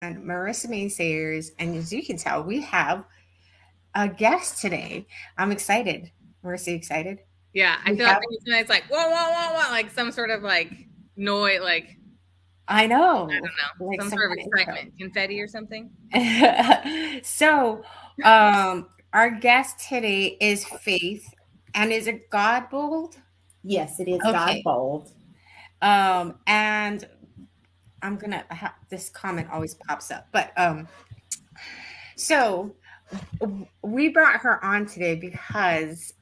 and Marissa Sayers. And as you can tell, we have a guest today. I'm excited. Marissa, excited? Yeah, I We feel like have, it's like whoa, whoa, whoa, whoa, like some sort of like noise, like I I know, don't know, like some some sort of kind of excitement, confetti or something. intro. So, our guest today is Faith. And is it God bold? Yes, it is God Okay. bold. And this comment always pops up, but so we brought her on today because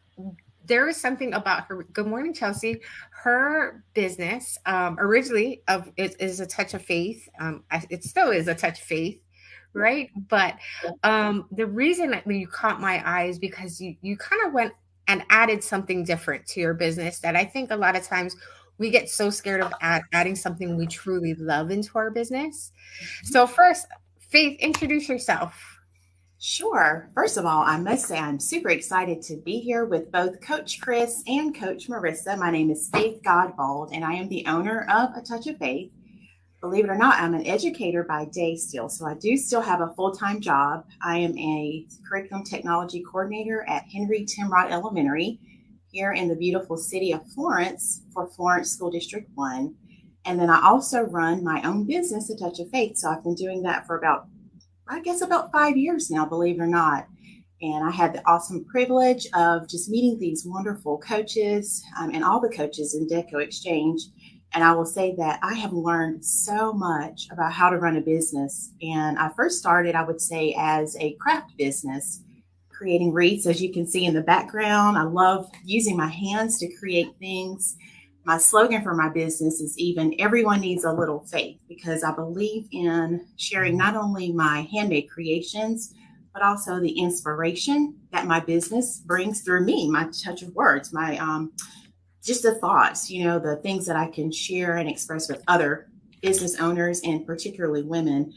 there is something about her. Good morning, Chelsea. Her business, originally of it is a touch of faith. It still is a touch of faith, right? But the reason that you caught my eye is because you kind of went and added something different to your business that I think a lot of times we get so scared of adding something we truly love into our business. So first, Faith, introduce yourself. Sure. First of all, I must say I'm super excited to be here with both Coach Chris and Coach Marissa. My name is Faith Godbold, and I am the owner of A Touch of Faith. Believe it or not, I'm an educator by day still, so I do still have a full-time job. I am a curriculum technology coordinator at Henry Timrod Elementary here in the beautiful city of Florence for Florence School District 1. And then I also run my own business, A Touch of Faith. So I've been doing that for about 5 years now, believe it or not. And I had the awesome privilege of just meeting these wonderful coaches and all the coaches in Deco Exchange. And I will say that I have learned so much about how to run a business. And I first started, I would say, as a craft business, creating wreaths, as you can see in the background. I love using my hands to create things. My slogan for my business is even everyone needs a little faith, because I believe in sharing not only my handmade creations, but also the inspiration that my business brings through me, my touch of words, my just the thoughts, the things that I can share and express with other business owners and particularly women.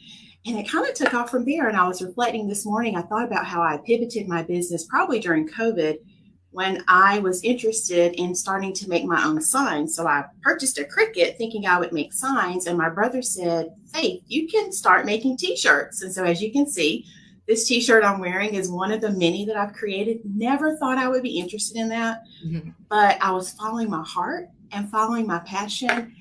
And it kind of took off from there. And I was reflecting this morning. I thought about how I pivoted my business probably during COVID when I was interested in starting to make my own signs. So I purchased a Cricut thinking I would make signs. And my brother said, Faith, you can start making t-shirts. And so as you can see, this t-shirt I'm wearing is one of the many that I've created. Never thought I would be interested in that, but I was following my heart and following my passion.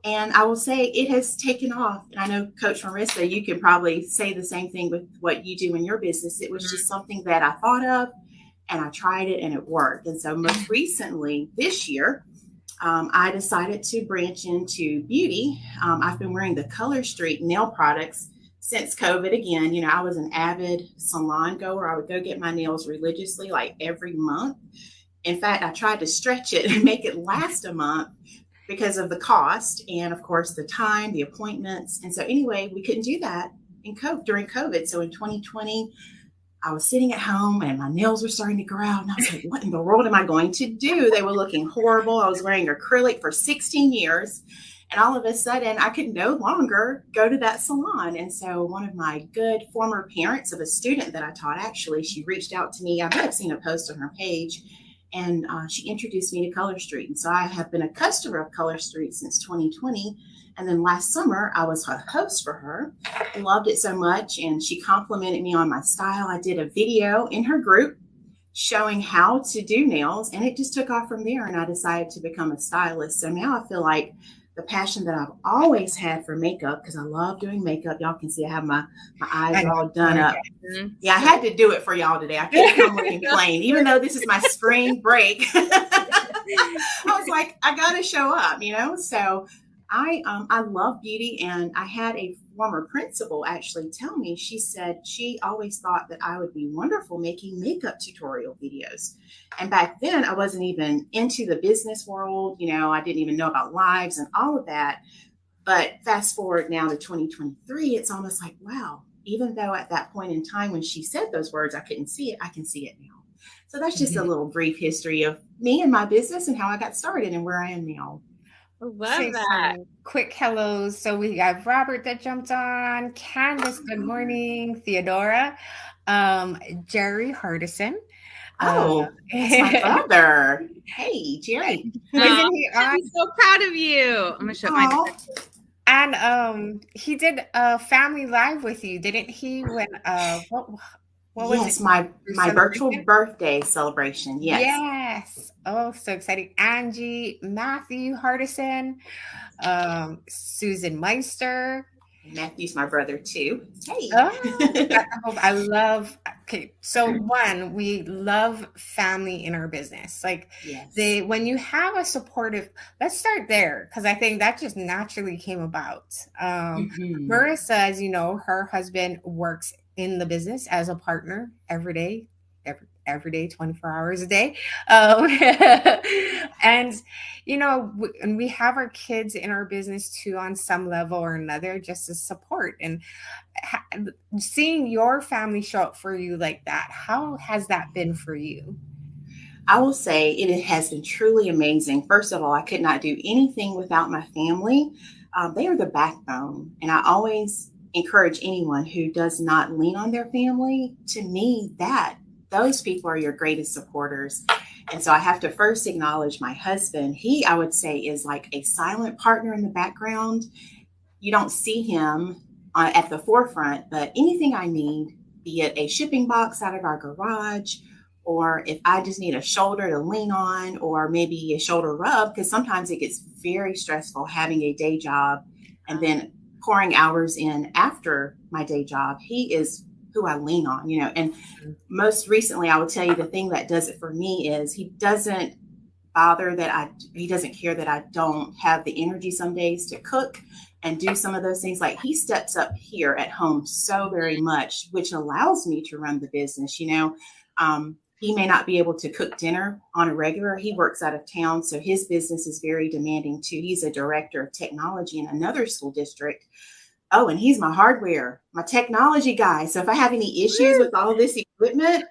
And I will say it has taken off. And I know, Coach Marissa, you can probably say the same thing with what you do in your business. It was just something that I thought of and I tried it and it worked. And so most recently this year, I decided to branch into beauty. I've been wearing the Color Street nail products since COVID. Again, I was an avid salon goer. I would go get my nails religiously, like every month. In fact, I tried to stretch it and make it last a month because of the cost and, of course, the time, the appointments. And so, anyway, we couldn't do that during COVID. So in 2020, I was sitting at home and my nails were starting to grow out. And I was like, what in the world am I going to do? They were looking horrible. I was wearing acrylic for 16 years. And all of a sudden, I could no longer go to that salon. And so one of my good former parents of a student that I taught, actually, she reached out to me. I may have seen a post on her page, and she introduced me to Color Street. And so I have been a customer of Color Street since 2020. And then last summer, I was a host for her. I loved it so much, and she complimented me on my style. I did a video in her group showing how to do nails, and it just took off from there. And I decided to become a stylist. So now I feel like the passion that I've always had for makeup, because I love doing makeup. Y'all can see I have my eyes are all done up. Yeah, I had to do it for y'all today. I couldn't come looking plain, even though this is my spring break. I was like, I got to show up. So I love beauty, and I had a former principal actually tell me. She said she always thought that I would be wonderful making makeup tutorial videos. And back then, I wasn't even into the business world. I didn't even know about lives and all of that. But fast forward now to 2023, it's almost like, wow, even though at that point in time when she said those words, I couldn't see it, I can see it now. So that's just a little brief history of me and my business and how I got started and where I am now. Love Say that. some quick hellos. So we have Robert that jumped on, Candace, good morning, Theodora, Jerry Hardison. Oh, that's my Isn't brother. Hey, Jerry. Oh, he on? I'm so proud of you. I'm gonna shut my Oh, door. And he did a family live with you, didn't he? When what was it? Yes, my Your my virtual celebration? birthday celebration. Yes. Yes. Oh, so exciting. Angie, Matthew Hardison, Susan Meister. Matthew's my brother too. Hey. Oh, we got the whole, I love, okay. So one, we love family in our business. Like Yes. when you have a supportive, let's start there. Cause I think that just naturally came about. Hmm. Marissa, as you know, her husband works in the business as a partner every day, 24 hours a day. Um, and and we have our kids in our business too on some level or another, just as support. And ha- seeing your family show up for you like that, how has that been for you? I will say it has been truly amazing. First of all, I could not do anything without my family. They are the backbone. And I always encourage anyone who does not lean on their family, to me, that those people are your greatest supporters. And so I have to first acknowledge my husband. He, I would say, is like a silent partner in the background. You don't see him at the forefront, but anything I need, be it a shipping box out of our garage, or if I just need a shoulder to lean on, or maybe a shoulder rub, because sometimes it gets very stressful having a day job and then pouring hours in after my day job. He is who I lean on, And most recently, I will tell you the thing that does it for me is he doesn't he doesn't care that I don't have the energy some days to cook and do some of those things. Like he steps up here at home so very much, which allows me to run the business. He may not be able to cook dinner on a regular. He works out of town, so his business is very demanding too. He's a director of technology in another school district. Oh, and he's my technology guy. So if I have any issues with all this equipment,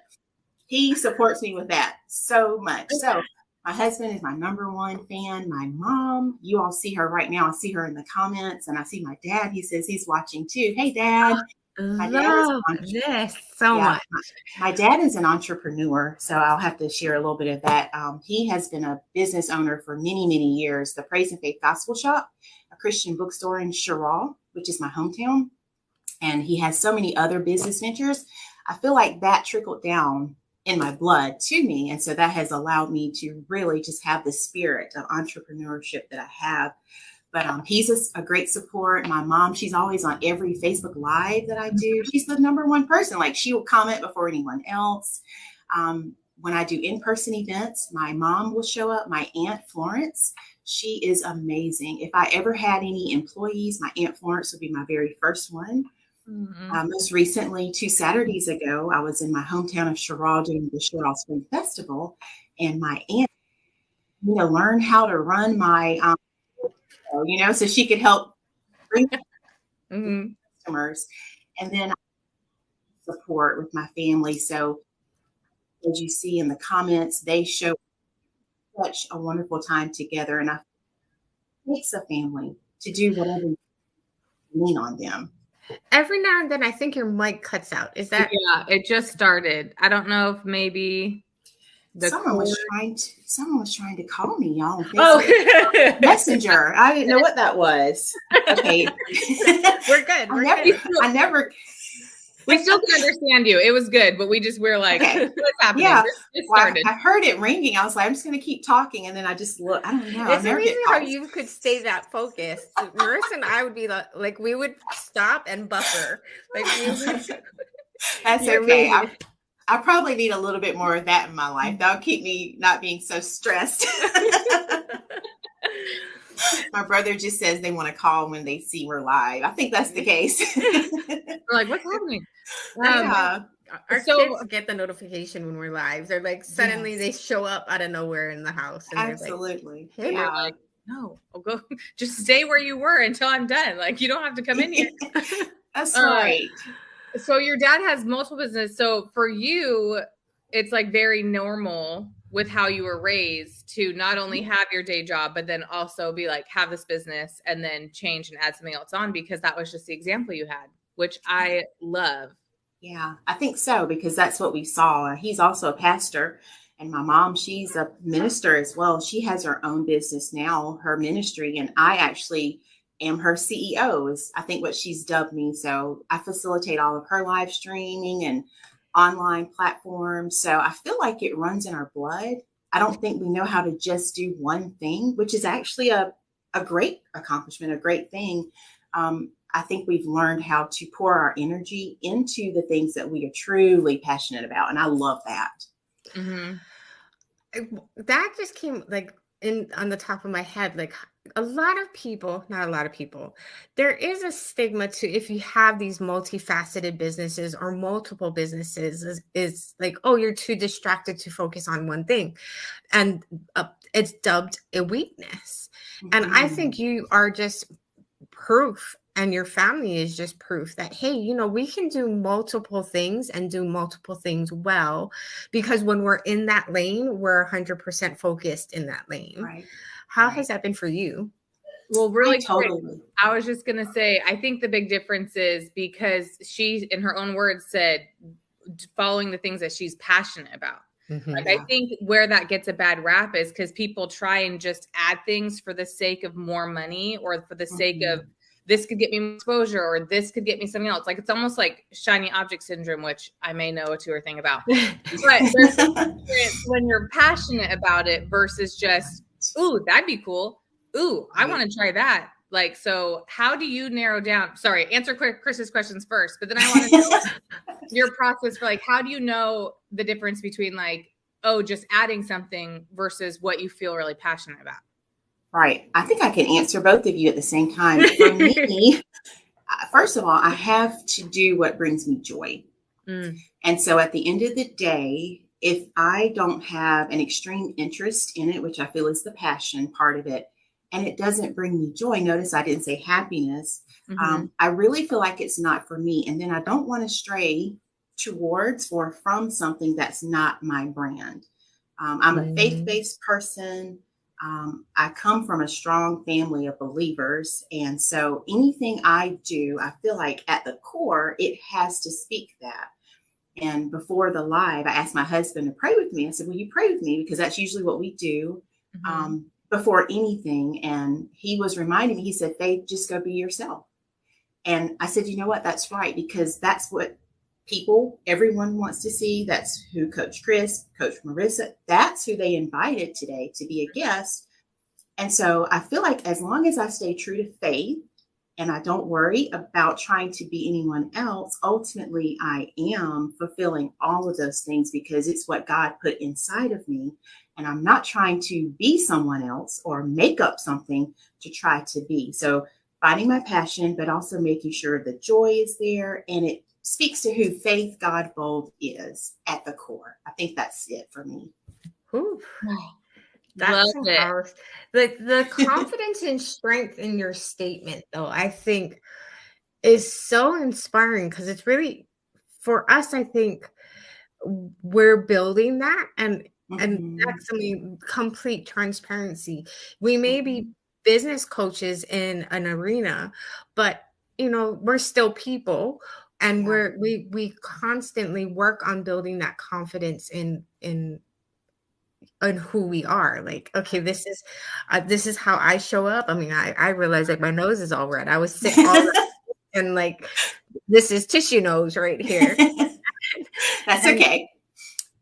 he supports me with that so much. So my husband is my number one fan. My mom, you all see her right now. I see her in the comments, and I see my dad. He says he's watching too. Hey, Dad. My dad is Love an this so yeah. much. My dad is an entrepreneur, so I'll have to share a little bit of that. He has been a business owner for many, many years. The Praise and Faith Gospel Shop, a Christian bookstore in Sherrall, which is my hometown, and he has so many other business ventures. I feel like that trickled down in my blood to me. And so that has allowed me to really just have the spirit of entrepreneurship that I have. But he's a great support. My mom, she's always on every Facebook Live that I do. She's the number one person. Like she will comment before anyone else. When I do in-person events, my mom will show up. My Aunt Florence, she is amazing. If I ever had any employees, my Aunt Florence would be my very first one. Most recently, 2 Saturdays ago, I was in my hometown of Sherrall doing the Sherrall Spring Festival, and my aunt, learned how to run my, so she could help bring customers, and then support with my family. So as you see in the comments, they show such a wonderful time together, and I makes a family to do whatever you lean on them. Every now and then, I think your mic cuts out. Is that? Yeah, it just started. I don't know if maybe Someone was trying to call me, y'all. Oh, Messenger. I didn't know what that was. Okay. we're good. I never. We still can understand you. It was good, but we're like, Okay. What's happening? Yeah. This Well, started. I heard it ringing. I was like, I'm just going to keep talking. And then I just look. I don't know. It's amazing how you could stay that focused. Marissa and I would be like we would stop and buffer. Like That's okay. I probably need a little bit more of that in my life. That'll keep me not being so stressed. My brother just says they want to call when they see we're live. I think that's the case. We're like, what's happening? Yeah. Our kids get the notification when we're live. They're like suddenly they show up out of nowhere in the house. And absolutely. They're like, hey, yeah. Like, no, I'll go. Just stay where you were until I'm done. Like you don't have to come in here. That's right. So your dad has multiple business. So for you, it's like very normal with how you were raised to not only have your day job, but then also be like, have this business and then change and add something else on, because that was just the example you had, which I love. Yeah, I think so, because that's what we saw. He's also a pastor, and my mom, she's a minister as well. She has her own business now, her ministry, and I actually am her CEO, is I think what she's dubbed me. So I facilitate all of her live streaming and online platforms. So I feel like it runs in our blood. I don't think we know how to just do one thing, which is actually a great accomplishment, a great thing. I think we've learned how to pour our energy into the things that we are truly passionate about. And I love that. Mm-hmm. That just came like in on the top of my head. Like a lot of people, not a lot of people, there is a stigma to if you have these multifaceted businesses or multiple businesses is like, oh, you're too distracted to focus on one thing. And it's dubbed a weakness. And I think you are just proof, and your family is just proof that, hey, we can do multiple things and do multiple things well, because when we're in that lane, we're 100% focused in that lane. Right. How has that been for you? Well, really totally. quick, I was just going to say, I think the big difference is because she, in her own words, said following the things that she's passionate about. Mm-hmm. Like, I think where that gets a bad rap is because people try and just add things for the sake of more money or for the sake of this could get me exposure or this could get me something else. Like, it's almost like shiny object syndrome, which I may know a 2 or thing about. But there's a difference when you're passionate about it versus just, ooh, that'd be cool. Ooh, I want to try that. Like, so how do you narrow down? Sorry, answer Chris's questions first, but then I want to know your process for like, how do you know the difference between like, oh, just adding something versus what you feel really passionate about? Right. I think I can answer both of you at the same time. For me, first of all, I have to do what brings me joy. And so at the end of the day, if I don't have an extreme interest in it, which I feel is the passion part of it, and it doesn't bring me joy, notice I didn't say happiness, I really feel like it's not for me. And then I don't want to stray towards or from something that's not my brand. I'm a faith-based person. I come from a strong family of believers. And so anything I do, I feel like at the core, it has to speak that. And before the live, I asked my husband to pray with me. I said, will you pray with me? Because that's usually what we do before anything. And he was reminding me, he said, Faith, just go be yourself. And I said, you know what? That's right. Because that's what everyone wants to see. That's who Coach Chris, Coach Marissa, that's who they invited today to be a guest. And so I feel like as long as I stay true to faith and I don't worry about trying to be anyone else, ultimately I am fulfilling all of those things because it's what God put inside of me. And I'm not trying to be someone else or make up something to try to be. So finding my passion, but also making sure the joy is there and it speaks to who Faith Godbold is at the core. I think that's it for me. Ooh, that's the confidence and strength in your statement, though, I think is so inspiring because it's really, for us, I think we're building that and that's something complete transparency. We may be business coaches in an arena, but we're still people. And we constantly work on building that confidence in who we are. Like, okay, this is how I show up. I mean, I realize like my nose is all red. I was sick all right, and like this is tissue nose right here. That's okay.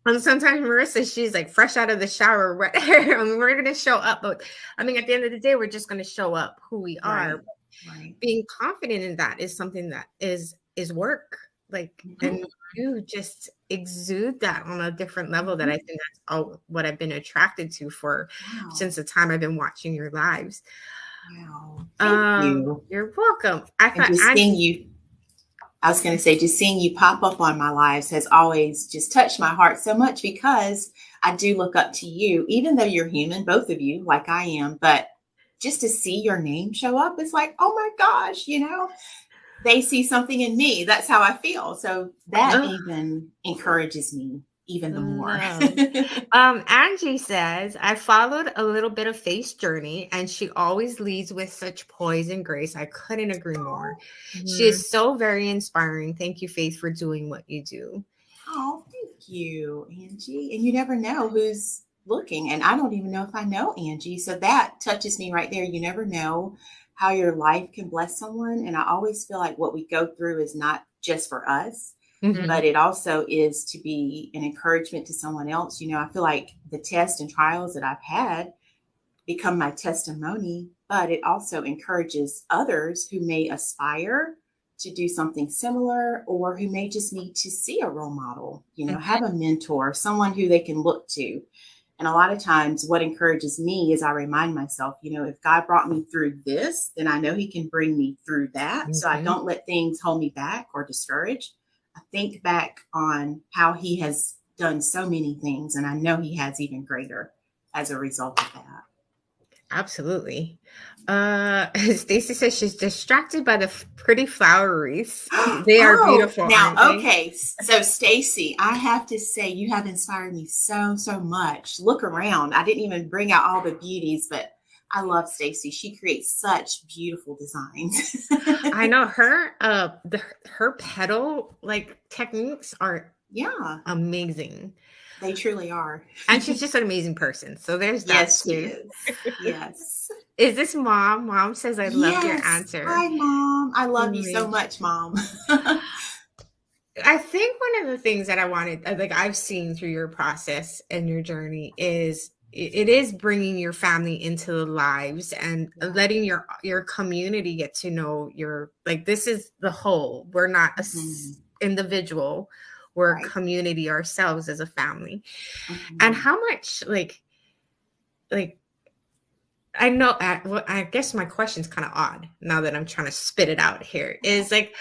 And sometimes Marissa, she's like fresh out of the shower. Right? I mean, we're gonna show up, but I mean, at the end of the day, we're just gonna show up who we are. Right. Being confident in that is something that is work. Like, and you just exude that on a different level that I think that's all what I've been attracted to since the time I've been watching your lives. Wow. Thank you. You're welcome. I was going to say, just seeing you pop up on my lives has always just touched my heart so much because I do look up to you, even though you're human, both of you, like I am, but just to see your name show up, it's like, oh my gosh, they see something in me. That's how I feel. So that even encourages me even the more. Angie says, I followed a little bit of Faith's journey and she always leads with such poise and grace. I couldn't agree more. She is so very inspiring. Thank you, Faith, for doing what you do. Oh, thank you, Angie. And you never know who's looking. And I don't even know if I know Angie. So that touches me right there. You never know how your life can bless someone. And I always feel like what we go through is not just for us, Mhm. but it also is to be an encouragement to someone else. I feel like the tests and trials that I've had become my testimony, but it also encourages others who may aspire to do something similar or who may just need to see a role model, have a mentor, someone who they can look to. And a lot of times, what encourages me is I remind myself, if God brought me through this, then I know He can bring me through that. So I Mhm. don't let things hold me back or discourage. I think back on how He has done so many things, and I know He has even greater as a result of that. Absolutely. Stacy says she's distracted by the pretty flower wreaths. They are Oh, beautiful, now, aren't they? okay. So, Stacy, I have to say, you have inspired me so, so much. Look around. I didn't even bring out all the beauties, but I love Stacy. She creates such beautiful designs. I know her petal like techniques are Yeah, amazing. they truly are. And she's just an amazing person. So there's that Yes, she too. is. Yes. Is this mom? Mom says I loved your Yes. answer. Hi, Mom. I love you so Amazing. much, Mom. I think one of the things that I wanted, like I've seen through your process and your journey, is it is bringing your family into the lives and Yeah. letting your community get to know your, like, this is the whole. We're not a Mhm. individual. We're a Right. community ourselves as a family. And Mhm. how much like I know. Well, I guess my question's kind of odd now that I'm trying to spit it out here. Is like,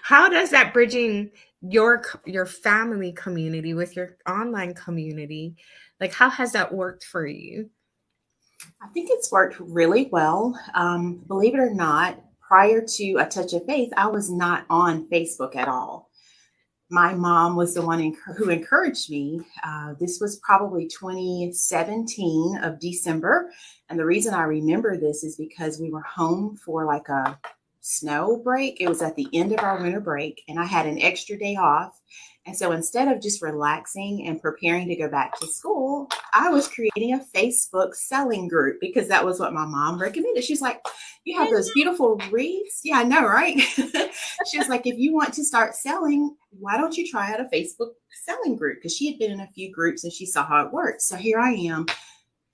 how does that bridging your family community with your online community, like, how has that worked for you? I think it's worked really well. Believe it or not, prior to A Touch of Faith, I was not on Facebook at all. My mom was the one who encouraged me. This was probably 2017 of December. And the reason I remember this is because we were home for like a snow break. It was at the end of our winter break, and I had an extra day off. And so instead of just relaxing and preparing to go back to school, I was creating a Facebook selling group because that was what my mom recommended. She's like, "You have those beautiful wreaths." Yeah, I know, right? She was like, "If you want to start selling, why don't you try out a Facebook selling group?" Because she had been in a few groups and she saw how it worked. So here I am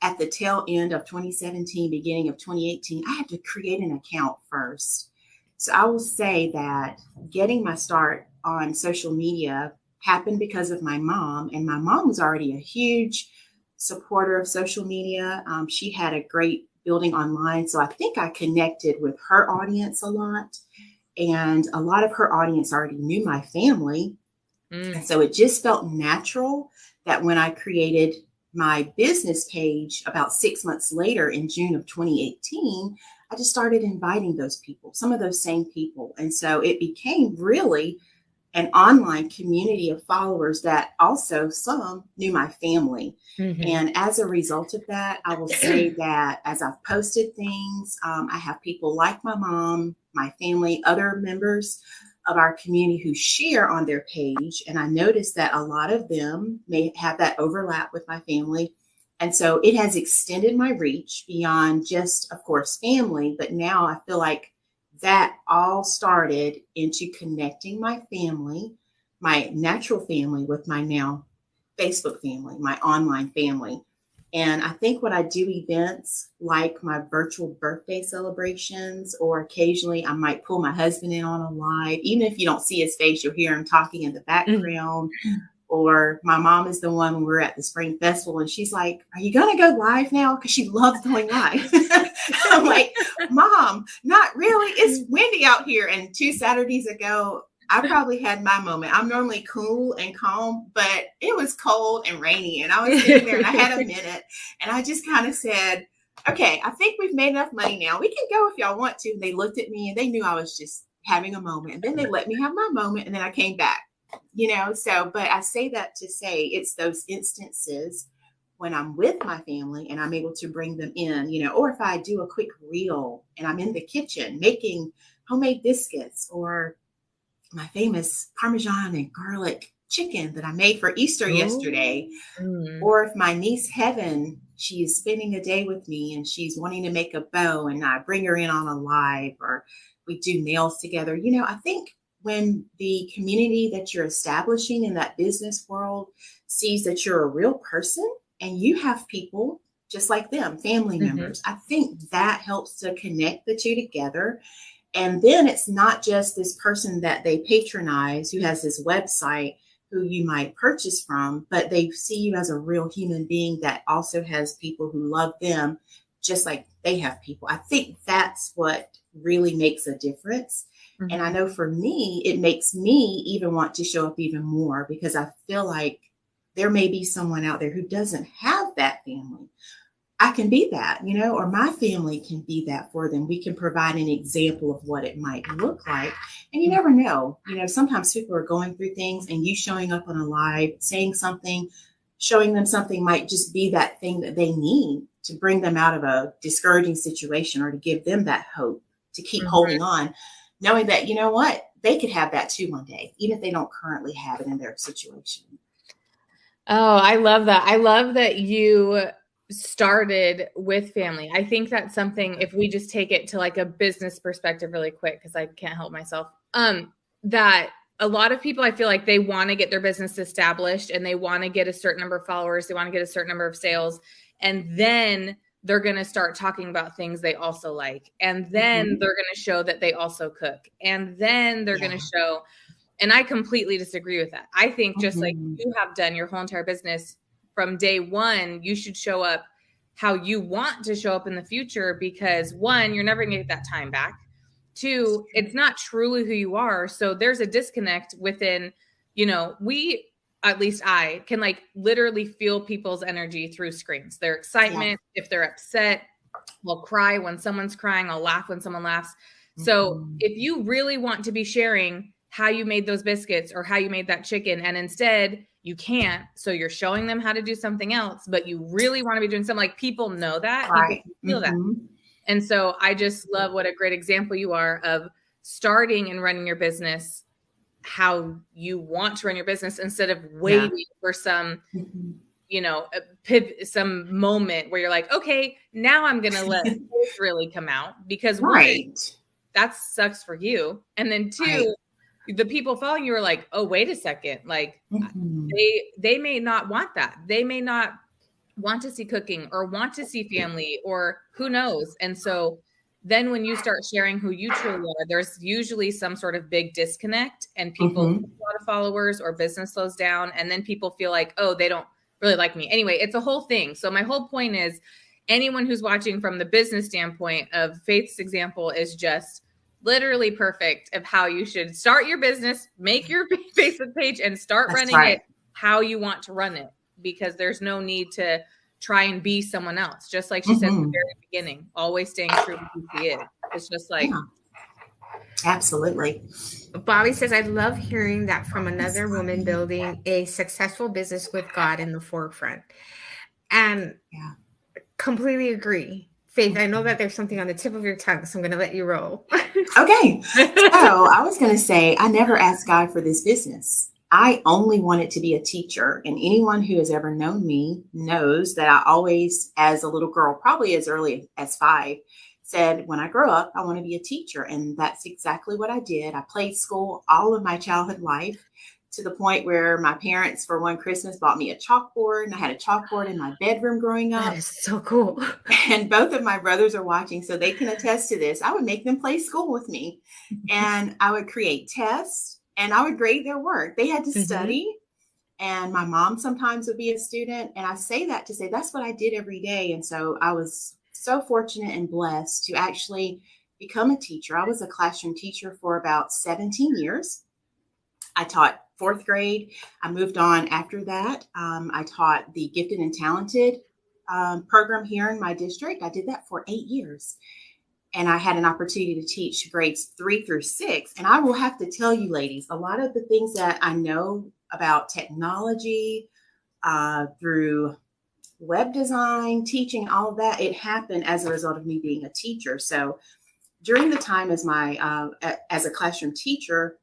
at the tail end of 2017, beginning of 2018. I had to create an account first. So I will say that getting my start on social media happened because of my mom. And my mom was already a huge supporter of social media. She had a great building online. So I think I connected with her audience a lot. And a lot of her audience already knew my family. And so it just felt natural that when I created my business page about 6 months later in June of 2018, I just started inviting those people, some of those same people. And so it became really an online community of followers that also some knew my family. Mm-hmm. And as a result of that, I will say that as I've posted things, I have people like my mom, my family, other members of our community who share on their page. And I noticed that a lot of them may have that overlap with my family. And so it has extended my reach beyond just, of course, family. But now I feel like that all started into connecting my family, my natural family, with my now Facebook family, my online family. And I think when I do events like my virtual birthday celebrations, or occasionally I might pull my husband in on a live, even if you don't see his face, you'll hear him talking in the background. Or my mom is the one when we're at the spring festival and she's like, "Are you going to go live now?" Because she loves going live. I'm like, "Mom, not really. It's windy out here." And 2 Saturdays ago, I probably had my moment. I'm normally cool and calm, but it was cold and rainy. And I was sitting there and I had a minute and I just kind of said, "Okay, I think we've made enough money now. We can go if y'all want to." And they looked at me and they knew I was just having a moment. And then they let me have my moment and then I came back. So, but I say that to say it's those instances when I'm with my family and I'm able to bring them in, or if I do a quick reel and I'm in the kitchen making homemade biscuits or my famous Parmesan and garlic chicken that I made for Easter yesterday. Mm. Or if my niece Heaven, she is spending a day with me and she's wanting to make a bow and I bring her in on a live, or we do nails together. I think when the community that you're establishing in that business world sees that you're a real person and you have people just like them, family members, I think that helps to connect the two together. And then it's not just this person that they patronize who has this website who you might purchase from, but they see you as a real human being that also has people who love them just like they have people. I think that's what really makes a difference. Mm-hmm. And I know for me, it makes me even want to show up even more because I feel like there may be someone out there who doesn't have that family. I can be that, or my family can be that for them. We can provide an example of what it might look like. And you never know, sometimes people are going through things and you showing up on a live, saying something, showing them something might just be that thing that they need to bring them out of a discouraging situation or to give them that hope to keep holding on, knowing that, they could have that too one day, even if they don't currently have it in their situation. Oh, I love that. I love that you started with family. I think that's something, if we just take it to like a business perspective really quick, because I can't help myself, that a lot of people, I feel like they want to get their business established and they want to get a certain number of followers. They want to get a certain number of sales. And then they're going to start talking about things they also like. And then they're going to show that they also cook. And then they're going to show, and I completely disagree with that. I think just like you have done your whole entire business, from day one, you should show up how you want to show up in the future, because one, you're never going to get that time back. Two, it's not truly who you are. So there's a disconnect within, we, at least I can like literally feel people's energy through screens, their excitement. If they're upset, I'll cry when someone's crying. I'll laugh when someone laughs. So if you really want to be sharing how you made those biscuits or how you made that chicken, and instead you can't, so you're showing them how to do something else, but you really want to be doing something, like people know that, right. People feel that. And so I just love what a great example you are of starting and running your business how you want to run your business, instead of waiting for some, some moment where you're like, okay, now I'm going to let this really come out, because one, that sucks for you. And then two, the people following you are like, oh, wait a second. Like they may not want that. They may not want to see cooking or want to see family or who knows. And so then when you start sharing who you truly are, there's usually some sort of big disconnect, and people lose a lot of followers or business slows down. And then people feel like, oh, they don't really like me. Anyway, it's a whole thing. So my whole point is, anyone who's watching from the business standpoint of Faith's example is just literally perfect of how you should start your business, make your Facebook page, and start running it how you want to run it, because there's no need to try and be someone else. Just like she said at the very beginning, always staying true to who she is. It's just like, absolutely. Bobby says, I love hearing that from another woman building a successful business with God in the forefront. And completely agree. Faith, I know that there's something on the tip of your tongue, so I'm going to let you roll. Okay. So I was going to say, I never asked God for this business. I only wanted to be a teacher. And anyone who has ever known me knows that I always, as a little girl, probably as early as 5, said, when I grow up, I want to be a teacher. And that's exactly what I did. I played school all of my childhood life, to the point where my parents, for one Christmas, bought me a chalkboard, and I had a chalkboard in my bedroom growing up. That is so cool. And both of my brothers are watching, so they can attest to this. I would make them play school with me, and I would create tests, and I would grade their work. They had to study, and my mom sometimes would be a student. And I say that to say that's what I did every day. And so I was so fortunate and blessed to actually become a teacher. I was a classroom teacher for about 17 years. I taught 4th grade. I moved on after that. I taught the gifted and talented program here in my district. I did that for 8 years. And I had an opportunity to teach grades 3 through 6. And I will have to tell you, ladies, a lot of the things that I know about technology, through web design, teaching, all of that, it happened as a result of me being a teacher. So during the time as a classroom teacher,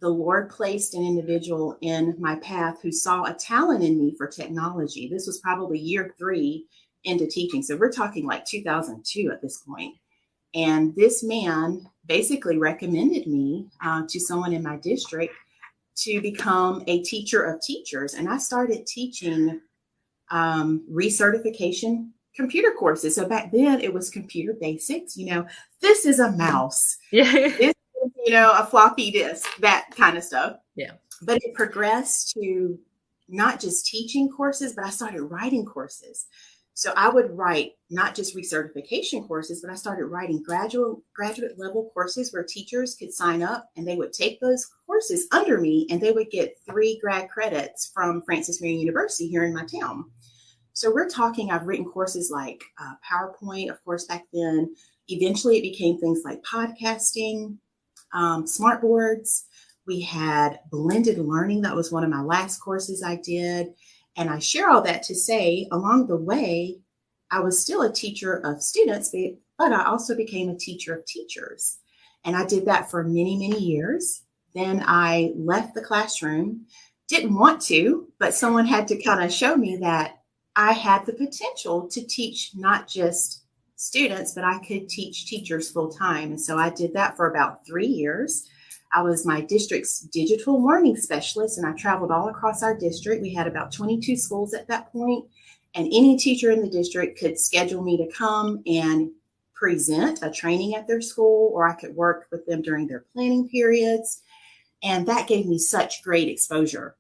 the Lord placed an individual in my path who saw a talent in me for technology. This was probably year 3 into teaching. So we're talking like 2002 at this point. And this man basically recommended me to someone in my district to become a teacher of teachers. And I started teaching recertification computer courses. So back then it was computer basics, this is a mouse. Yeah. This is, a floppy disk, that kind of stuff. Yeah. But it progressed to not just teaching courses, but I started writing courses. So I would write not just recertification courses, but I started writing graduate level courses where teachers could sign up and they would take those courses under me and they would get 3 grad credits from Francis Marion University here in my town. So we're talking, I've written courses like PowerPoint, of course, back then. Eventually it became things like podcasting, smart boards. We had blended learning. That was one of my last courses I did. And I share all that to say along the way, I was still a teacher of students, but I also became a teacher of teachers. And I did that for many, many years. Then I left the classroom, didn't want to, but someone had to kind of show me that I had the potential to teach not just students, but I could teach teachers full time. And so I did that for about 3 years. I was my district's digital learning specialist, and I traveled all across our district. We had about 22 schools at that point, and any teacher in the district could schedule me to come and present a training at their school, or I could work with them during their planning periods. And that gave me such great exposure.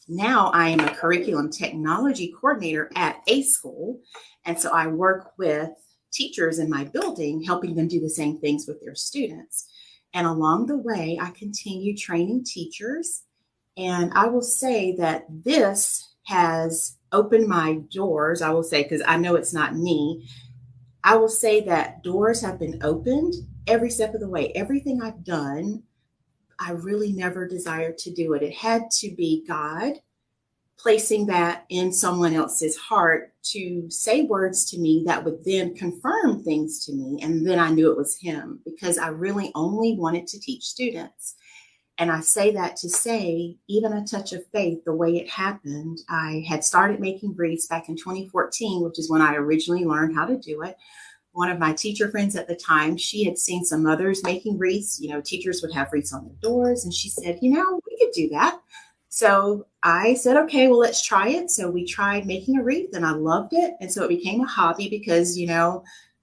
Now I am a curriculum technology coordinator at a school, and so I work with teachers in my building, helping them do the same things with their students. And along the way, I continue training teachers. And I will say that this has opened my doors. I will say, because I know it's not me, I will say that doors have been opened every step of the way. Everything I've done, I really never desired to do it. It had to be God placing that in someone else's heart to say words to me that would then confirm things to me. And then I knew it was him, because I really only wanted to teach students. And I say that to say, even a touch of faith, the way it happened, I had started making wreaths back in 2014, which is when I originally learned how to do it. One of my teacher friends at the time, she had seen some others making wreaths. Teachers would have wreaths on their doors. And she said, we could do that. So I said, okay, well, let's try it. So we tried making a wreath and I loved it. And so it became a hobby, because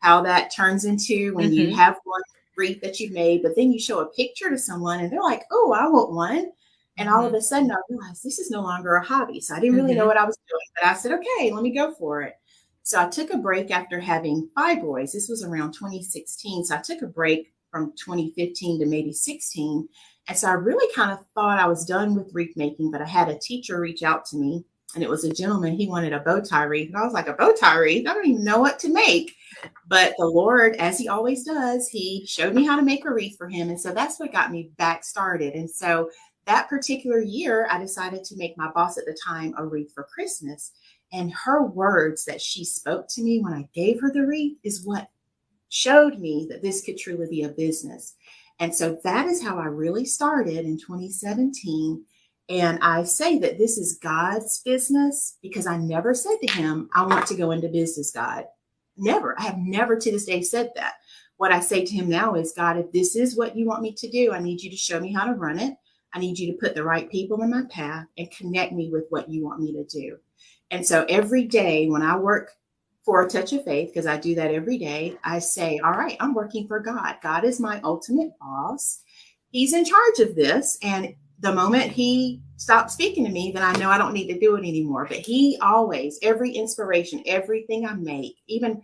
how that turns into when you have one wreath that you've made, but then you show a picture to someone and they're like, oh, I want one. And all of a sudden I realized this is no longer a hobby. So I didn't really know what I was doing, but I said, okay, let me go for it. So I took a break after having 5 boys. This was around 2016. So I took a break from 2015 to maybe 16. And so I really kind of thought I was done with wreath making, but I had a teacher reach out to me, and it was a gentleman. He wanted a bow tie wreath. And I was like, a bow tie wreath? I don't even know what to make. But the Lord, as he always does, he showed me how to make a wreath for him. And so that's what got me back started. And so that particular year, I decided to make my boss at the time a wreath for Christmas. And her words that she spoke to me when I gave her the wreath is what showed me that this could truly be a business. And so that is how I really started in 2017. And I say that this is God's business, because I never said to him, I want to go into business, God. Never. I have never to this day said that. What I say to him now is, God, if this is what you want me to do, I need you to show me how to run it. I need you to put the right people in my path and connect me with what you want me to do. And so every day when I work for a touch of faith, because I do that every day, I say, all right, I'm working for God. God is my ultimate boss. He's in charge of this. And the moment he stops speaking to me, then I know I don't need to do it anymore. But he always, every inspiration, everything I make, even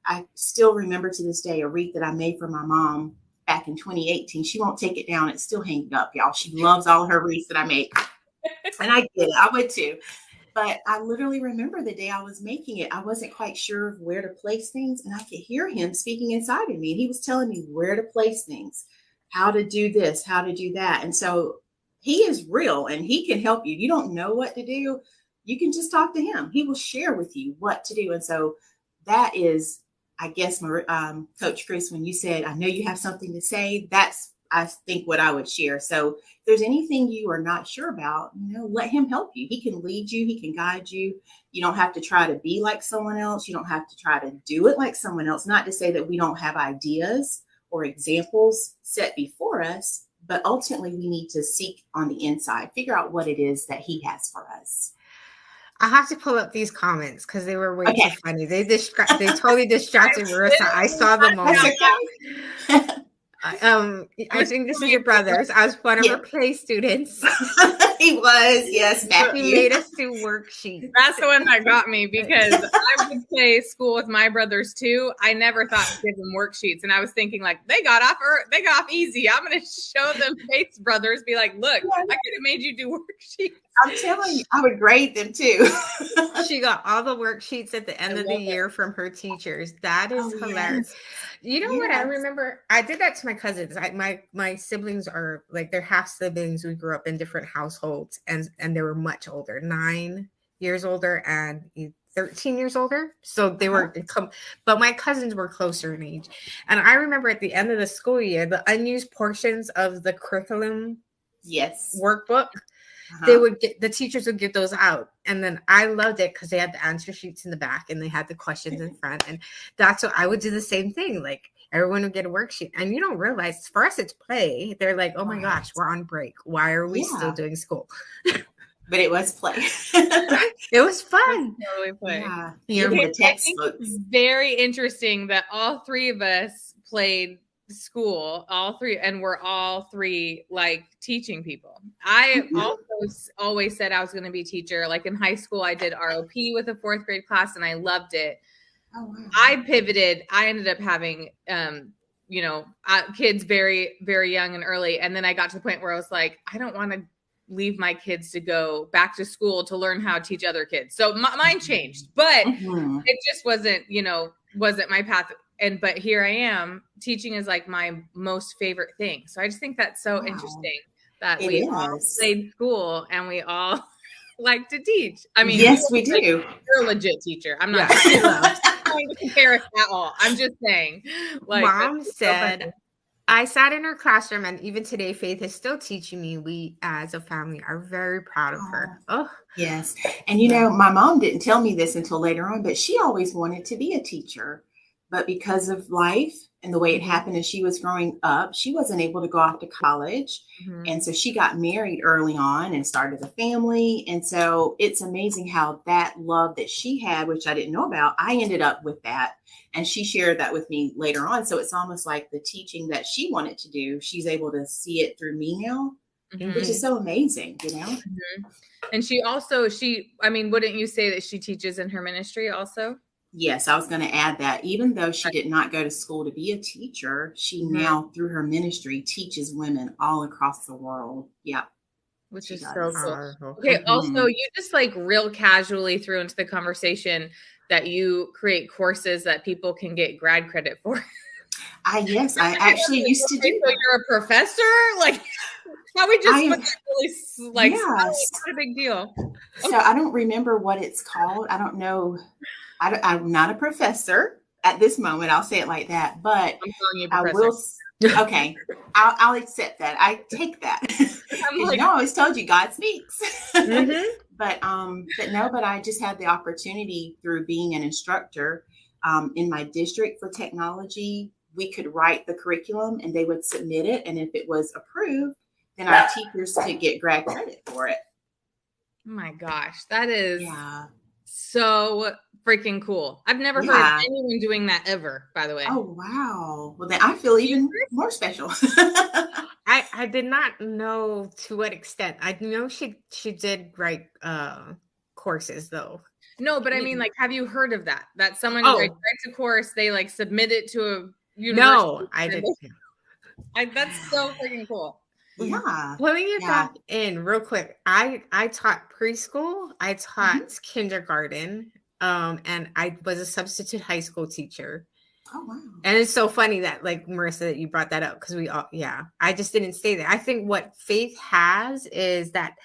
I still remember to this day a wreath that I made for my mom back in 2018. She won't take it down. It's still hanging up, y'all. She loves all her wreaths that I make. And I get it. I would too. But I literally remember the day I was making it. I wasn't quite sure of where to place things. And I could hear him speaking inside of me. And he was telling me where to place things, how to do this, how to do that. And so he is real and he can help you. You don't know what to do. You can just talk to him. He will share with you what to do. And so that is, I guess, Coach Chris, when you said, I know you have something to say, I think what I would share. So if there's anything you are not sure about, let him help you. He can lead you. He can guide you. You don't have to try to be like someone else. You don't have to try to do it like someone else. Not to say that we don't have ideas or examples set before us, but ultimately we need to seek on the inside, figure out what it is that he has for us. I have to pull up these comments because they were way Okay. too funny. They totally distracted Marissa. I saw the moment. That's okay. I think this is your brother's. I was one of her play students. He was, yes, Matthew. He made us do worksheets. That's the one that got me because I would play school with my brothers too. I never thought to give them worksheets, and I was thinking like they got off easy. I'm going to show them Faith's brothers, be like, look, I could have made you do worksheets. I'm telling you, I would grade them too. She got all the worksheets at the end of the year from her teachers. That is hilarious. Yes. You know what? I remember I did that to my cousins. My siblings are like, they're half siblings. We grew up in different households, and they were much older, 9 years older and 13 years older. So they were, but my cousins were closer in age. And I remember at the end of the school year, the unused portions of the curriculum workbook, the teachers would give those out. And then I loved it because they had the answer sheets in the back and they had the questions in front. And that's what I would do, the same thing. Like everyone would get a worksheet, and you don't realize for us, it's play. They're like, oh my gosh, we're on break. Why are we still doing school? But it was play. It was fun. Totally play. Yeah. Okay, The textbooks. it's very interesting that all three of us played school, all three, and we're all three like teaching people. I also always said I was going to be a teacher. Like in high school, I did ROP with a 4th grade class, and I loved it. Oh, wow. I pivoted. I ended up having, kids very, very young and early. And then I got to the point where I was like, I don't want to leave my kids to go back to school to learn how to teach other kids. So mine changed, but it just wasn't my path. But here I am. Teaching is like my most favorite thing. So I just think that's so interesting that we all played school and we all like to teach. I mean, yes, we do. Like, you're a legit teacher. I'm not trying to compare us at all. I'm just saying. Like, Mom said, I sat in her classroom, and even today, Faith is still teaching me. We, as a family, are very proud of her. Oh, yes. And my mom didn't tell me this until later on, but she always wanted to be a teacher. But because of life and the way it happened as she was growing up, she wasn't able to go off to college. And so she got married early on and started a family. And so it's amazing how that love that she had, which I didn't know about, I ended up with that. And she shared that with me later on. So it's almost like the teaching that she wanted to do, she's able to see it through me now, which is so amazing, And she also, wouldn't you say that she teaches in her ministry also? Yes, I was going to add that even though she did not go to school to be a teacher, she now through her ministry teaches women all across the world. Yeah. Which is so cool. Okay. Also, you just like real casually threw into the conversation that you create courses that people can get grad credit for. I actually used to do. So you're a professor? Like how we just really like it's not a big deal. So I don't remember what it's called. I don't know. I'm not a professor at this moment. I'll say it like that, but I will. Okay, I'll accept that. I take that. I always told you God speaks. But I just had the opportunity through being an instructor in my district for technology. We could write the curriculum and they would submit it, and if it was approved, then our teachers could get grad credit for it. Oh my gosh, that is so freaking cool. I've never heard of anyone doing that ever, by the way. Oh, wow. Well, then I feel even more special. I did not know to what extent. I know she did write courses, though. No, but I mean, like, have you heard of that? That someone writes a course, they, like, submit it to a university. No, I didn't. That's so freaking cool. Yeah. Let me get back in real quick. I taught preschool. I taught kindergarten. And I was a substitute high school teacher. Oh, wow. And it's so funny that, like, Marissa, that you brought that up because we all, I just didn't stay there. I think what Faith has is that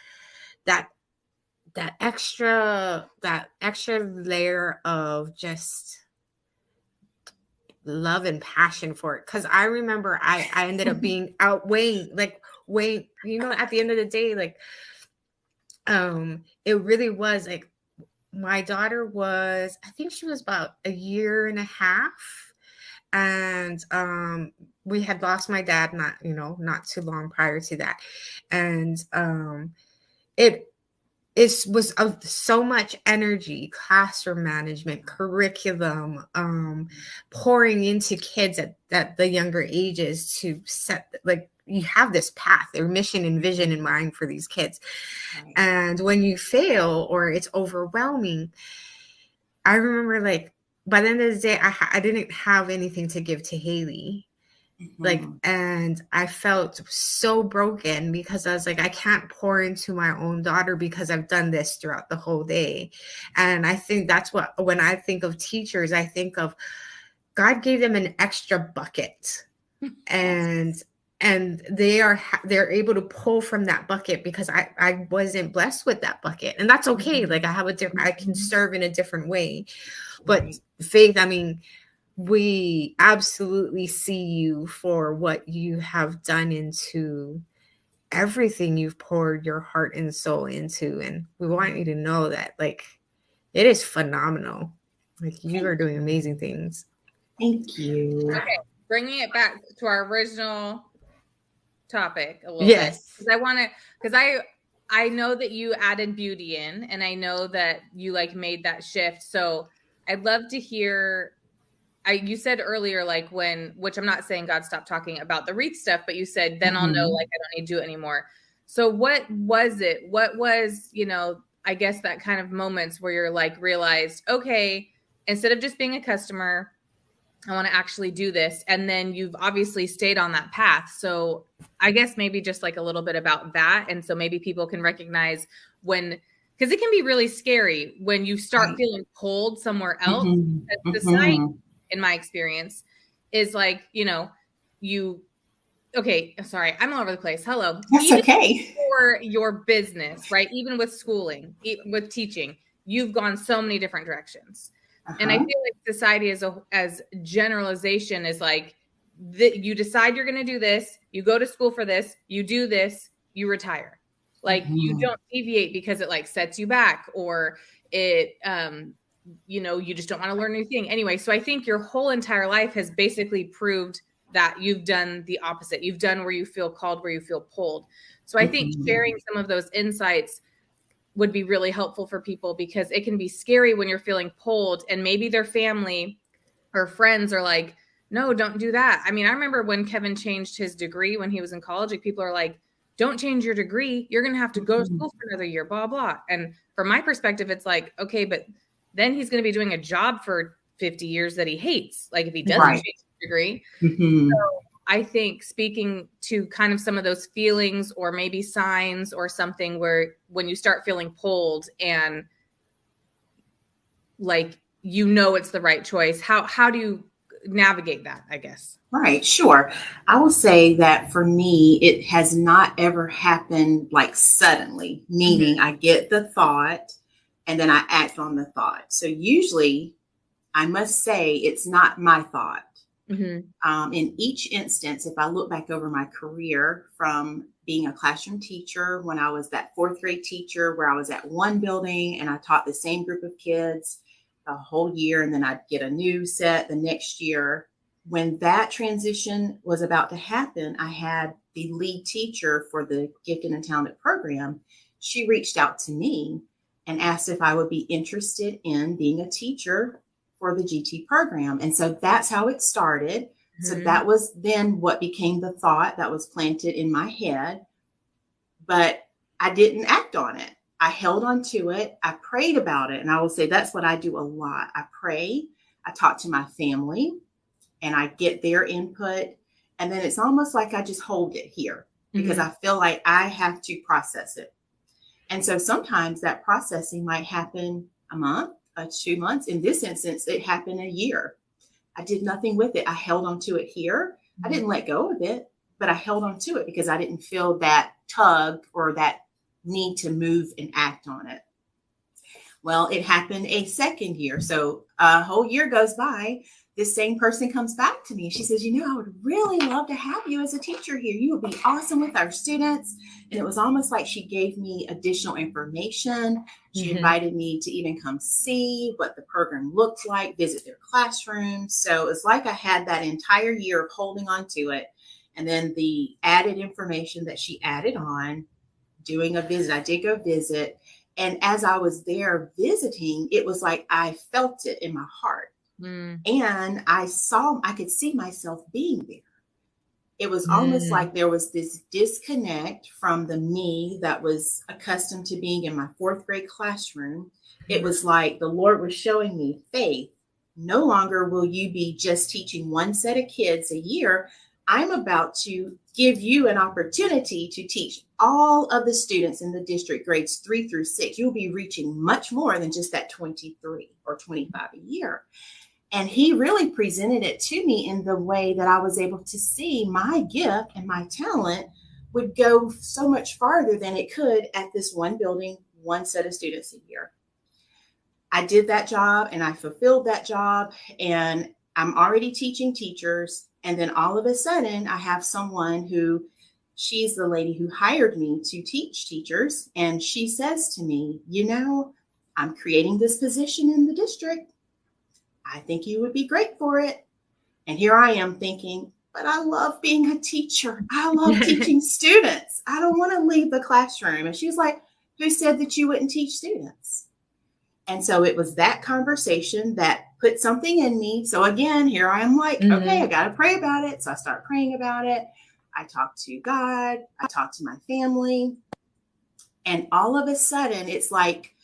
extra layer of just love and passion for it. Cause I remember I ended up being outweighing, like weighing, at the end of the day, like, it really was like my daughter was, I think she was about a year and a half. And we had lost my dad not too long prior to that. And it was of so much energy, classroom management, curriculum, pouring into kids at the younger ages to set, like, you have this path, their mission and vision in mind for these kids. Right. And when you fail or it's overwhelming, I remember, like, by the end of the day, I didn't have anything to give to Haley. Like, and I felt so broken because I was like, I can't pour into my own daughter because I've done this throughout the whole day. And I think that's what, when I think of teachers, I think of God gave them an extra bucket and they're able to pull from that bucket because I wasn't blessed with that bucket. And that's okay. Like, I can serve in a different way. But Faith, I mean, we absolutely see you for what you have done into everything you've poured your heart and soul into. And we want you to know that, like, it is phenomenal. Like, you are doing amazing things. Thank you. Okay, bringing it back to our original topic a little bit. Because I know that you added beauty in, and I know that you, like, made that shift. So I'd love to hear, you said earlier, like, which I'm not saying God stopped talking about the wreath stuff, but you said, then I'll know, like, I don't need to do it anymore. So what was it? What was, I guess that kind of moments where you're like, realized, okay, instead of just being a customer, I want to actually do this. And then you've obviously stayed on that path. So I guess maybe just like a little bit about that. And so maybe people can recognize because it can be really scary when you start feeling pulled somewhere else. The sign, in my experience, is like, okay, sorry, I'm all over the place. Hello. That's even okay. For your business, right? Even with schooling, with teaching, you've gone so many different directions. And I feel like society as generalization is like, you decide you're going to do this, you go to school for this, you do this, you retire. Like, you don't deviate because it, like, sets you back, or it, you just don't want to learn anything. Anyway, so I think your whole entire life has basically proved that you've done the opposite. You've done where you feel called, where you feel pulled. So I think sharing some of those insights would be really helpful for people, because it can be scary when you're feeling pulled and maybe their family or friends are like, no, don't do that. I mean, I remember when Kevin changed his degree when he was in college, like, people are like, don't change your degree. You're going to have to go to school for another year, blah, blah. And from my perspective, it's like, okay, but then he's going to be doing a job for 50 years that he hates. Like, if he doesn't change his degree. So I think speaking to kind of some of those feelings or maybe signs or something where when you start feeling pulled and, like, it's the right choice, how do you navigate that, I guess? Right, sure. I will say that for me, it has not ever happened like suddenly, meaning I get the thought and then I act on the thought. So usually, I must say, it's not my thought. In each instance, if I look back over my career, from being a classroom teacher when I was that fourth grade teacher where I was at one building and I taught the same group of kids a whole year, and then I'd get a new set the next year. When that transition was about to happen, I had the lead teacher for the Gifted and Talented program. She reached out to me and asked if I would be interested in being a teacher for the GT program. And so that's how it started. So that was then what became the thought that was planted in my head, but I didn't act on it. I held on to it. I prayed about it. And I will say that's what I do a lot. I pray, I talk to my family, and I get their input. And then it's almost like I just hold it here because I feel like I have to process it. And so sometimes that processing might happen a month, 2 months. In this instance, it happened a year. I did nothing with it. I held on to it here. I didn't let go of it, but I held on to it because I didn't feel that tug or that need to move and act on it. Well, it happened a second year. So a whole year goes by. this same person comes back to me. She says, I would really love to have you as a teacher here. You would be awesome with our students. And it was almost like she gave me additional information. She invited me to even come see what the program looked like, visit their classrooms. So it's like I had that entire year of holding on to it. And then the added information that she added on, doing a visit. I did go visit. And as I was there visiting, it was like I felt it in my heart. And I could see myself being there. It was almost like there was this disconnect from the me that was accustomed to being in my fourth grade classroom. It was like the Lord was showing me, Faith, no longer will you be just teaching one set of kids a year. I'm about to give you an opportunity to teach all of the students in the district, grades 3 through 6. You'll be reaching much more than just that 23 or 25 a year. And he really presented it to me in the way that I was able to see my gift and my talent would go so much farther than it could at this one building, one set of students a year. I did that job and I fulfilled that job, and I'm already teaching teachers. And then all of a sudden I have someone who, she's the lady who hired me to teach teachers. And she says to me, I'm creating this position in the district. I think you would be great for it. And here I am thinking, but I love being a teacher. I love teaching students. I don't want to leave the classroom. And she was like, who said that you wouldn't teach students? And so it was that conversation that put something in me. So again, here I am like, okay, I got to pray about it. So I start praying about it. I talk to God. I talk to my family. And all of a sudden, it's like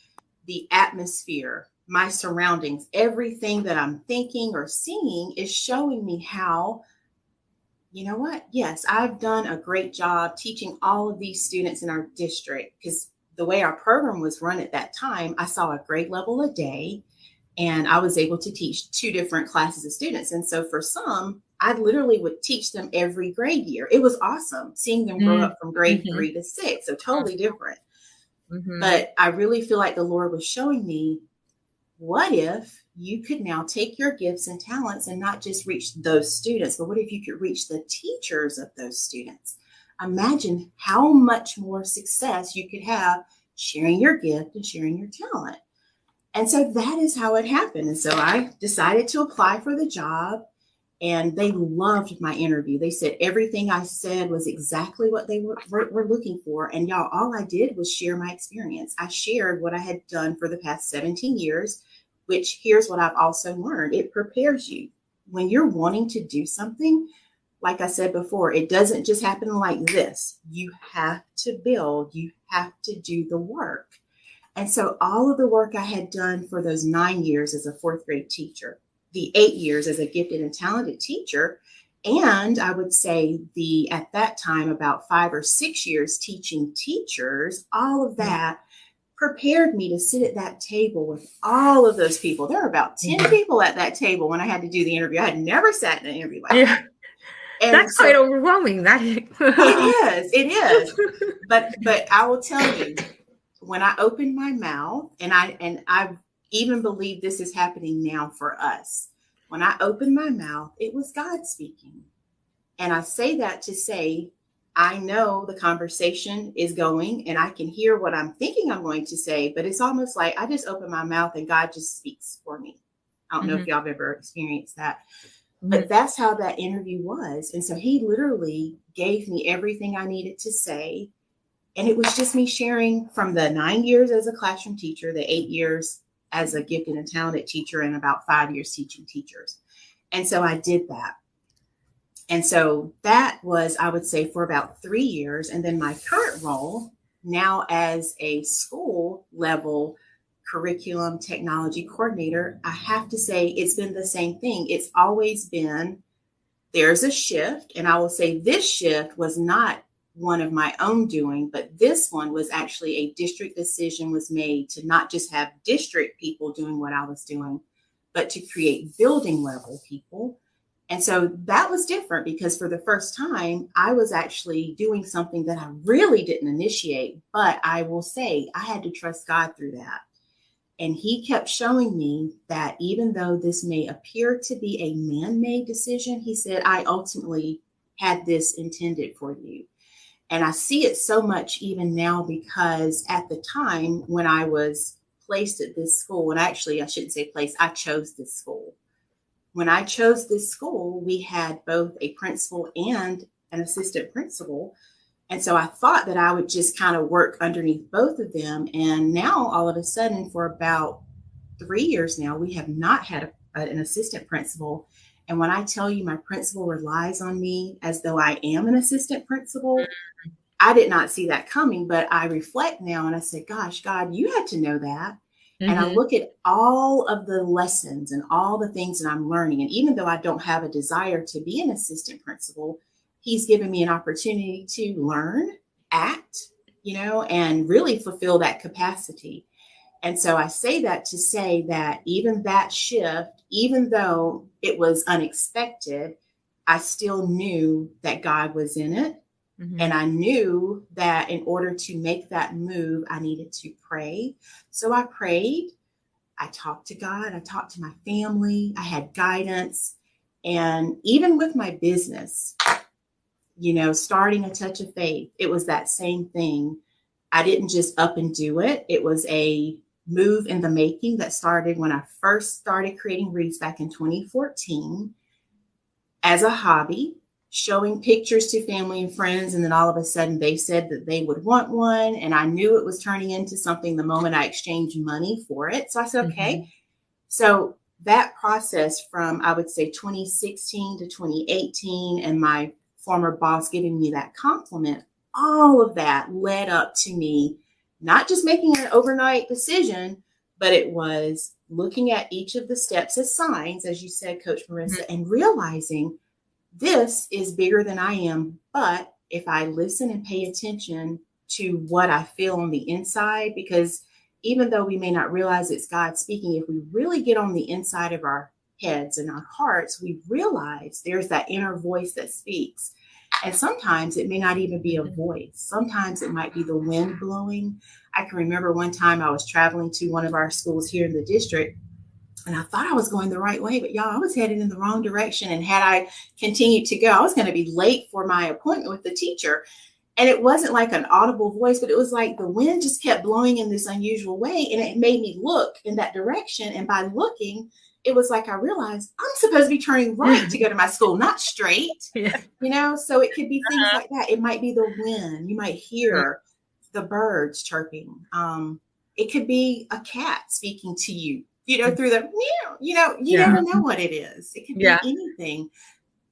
the atmosphere, my surroundings, everything that I'm thinking or seeing is showing me how, yes, I've done a great job teaching all of these students in our district, because the way our program was run at that time, I saw a grade level a day, and I was able to teach 2 different classes of students. And so for some, I literally would teach them every grade year. It was awesome seeing them grow up from grade 3 to 6. So totally different. But I really feel like the Lord was showing me, what if you could now take your gifts and talents and not just reach those students, but what if you could reach the teachers of those students? Imagine how much more success you could have sharing your gift and sharing your talent. And so that is how it happened. And so I decided to apply for the job, and they loved my interview. They said everything I said was exactly what they were looking for. And y'all, all I did was share my experience. I shared what I had done for the past 17 years, which here's what I've also learned. It prepares you. When you're wanting to do something, like I said before, it doesn't just happen like this. You have to build, you have to do the work. And so all of the work I had done for those 9 years as a fourth grade teacher, the 8 years as a gifted and talented teacher, and I would say at that time, about 5 or 6 years teaching teachers, all of that prepared me to sit at that table with all of those people. There were about 10 people at that table when I had to do the interview. I had never sat in an interview like that. And that's quite overwhelming. It is. But I will tell you, when I opened my mouth, and I even believe this is happening now for us. When I opened my mouth, it was God speaking. And I say that to say, I know the conversation is going and I can hear what I'm thinking I'm going to say, but it's almost like I just open my mouth and God just speaks for me. I don't know if y'all have ever experienced that, but that's how that interview was. And so he literally gave me everything I needed to say. And it was just me sharing from the 9 years as a classroom teacher, the 8 years as a gifted and talented teacher, and about 5 years teaching teachers. And so I did that. And so that was, I would say, for about 3 years. And then my current role now as a school level curriculum technology coordinator, I have to say it's been the same thing. It's always been, there's a shift. And I will say this shift was not one of my own doing, but this one was actually a district decision was made to not just have district people doing what I was doing, but to create building level people. And so that was different because for the first time, I was actually doing something that I really didn't initiate, but I will say I had to trust God through that. And he kept showing me that even though this may appear to be a man-made decision, he said, I ultimately had this intended for you. And I see it so much even now, because at the time when I was placed at this school, and actually I shouldn't say placed, I chose this school. When I chose this school, we had both a principal and an assistant principal. And so I thought that I would just kind of work underneath both of them. And now all of a sudden, for about 3 years now, we have not had an assistant principal. And when I tell you my principal relies on me as though I am an assistant principal, I did not see that coming. But I reflect now and I say, gosh, God, you had to know that. And I look at all of the lessons and all the things that I'm learning. And even though I don't have a desire to be an assistant principal, he's given me an opportunity to learn, act, and really fulfill that capacity. And so I say that to say that even that shift, even though it was unexpected, I still knew that God was in it. And I knew that in order to make that move, I needed to pray. So I prayed. I talked to God. I talked to my family. I had guidance. And even with my business, starting A Touch of Faith, it was that same thing. I didn't just up and do it. It was a move in the making that started when I first started creating wreaths back in 2014 as a hobby, showing pictures to family and friends. And then all of a sudden they said that they would want one. And I knew it was turning into something the moment I exchanged money for it. So I said, okay. So that process from, I would say, 2016 to 2018, and my former boss giving me that compliment, all of that led up to me not just making an overnight decision, but it was looking at each of the steps as signs, as you said, Coach Marissa, and realizing this is bigger than I am. But if I listen and pay attention to what I feel on the inside, because even though we may not realize it's God speaking, if we really get on the inside of our heads and our hearts, we realize there's that inner voice that speaks. And sometimes it may not even be a voice. Sometimes it might be the wind blowing. I can remember one time I was traveling to one of our schools here in the district, and I thought I was going the right way, but y'all, I was headed in the wrong direction. And had I continued to go, I was going to be late for my appointment with the teacher. And it wasn't like an audible voice, but it was like the wind just kept blowing in this unusual way. And it made me look in that direction. And by looking, it was like I realized I'm supposed to be turning right to go to my school, not straight. So it could be things like that. It might be the wind. You might hear the birds chirping. It could be a cat speaking to you, through the, you never know what it is. It could be anything.